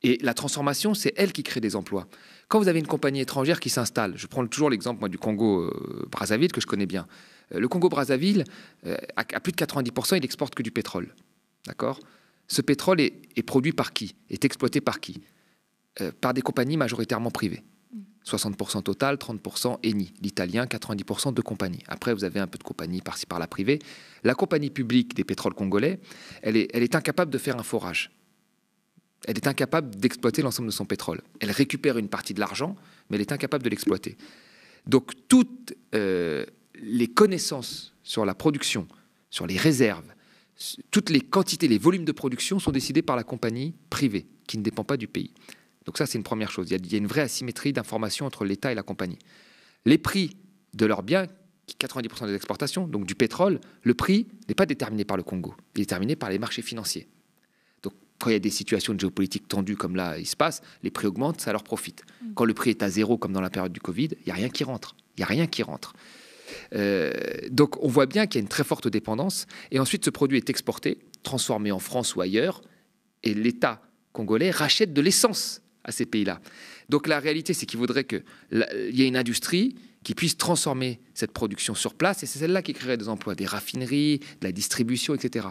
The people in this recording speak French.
Et la transformation, c'est elle qui crée des emplois. Quand vous avez une compagnie étrangère qui s'installe, je prends toujours l'exemple du Congo-Brazzaville que je connais bien. Le Congo-Brazzaville, à plus de 90%, il exporte que du pétrole. D'accord ? Ce pétrole est produit par qui? Est exploité par qui? Par des compagnies majoritairement privées. 60% Total, 30% Eni. L'italien, 90% de compagnies. Après, vous avez un peu de compagnies par-ci par-là privées. La compagnie publique des pétroles congolais, elle est incapable de faire un forage. Elle est incapable d'exploiter l'ensemble de son pétrole. Elle récupère une partie de l'argent, mais elle est incapable de l'exploiter. Donc, toutes les connaissances sur la production, sur les réserves, toutes les quantités, les volumes de production sont décidés par la compagnie privée, qui ne dépend pas du pays. Donc ça, c'est une première chose. Il y a une vraie asymétrie d'information entre l'État et la compagnie. Les prix de leurs biens, 90% des exportations, donc du pétrole, le prix n'est pas déterminé par le Congo. Il est déterminé par les marchés financiers. Donc quand il y a des situations de géopolitique tendues comme là, il se passe, les prix augmentent, ça leur profite. Quand le prix est à zéro, comme dans la période du Covid, il n'y a rien qui rentre. Il n'y a rien qui rentre. Donc on voit bien qu'il y a une très forte dépendance. Et ensuite, ce produit est exporté, transformé en France ou ailleurs, et l'État congolais rachète de l'essence à ces pays-là. Donc la réalité, c'est qu'il faudrait qu'il y ait une industrie qui puisse transformer cette production sur place, et c'est celle-là qui créerait des emplois, des raffineries, de la distribution, etc.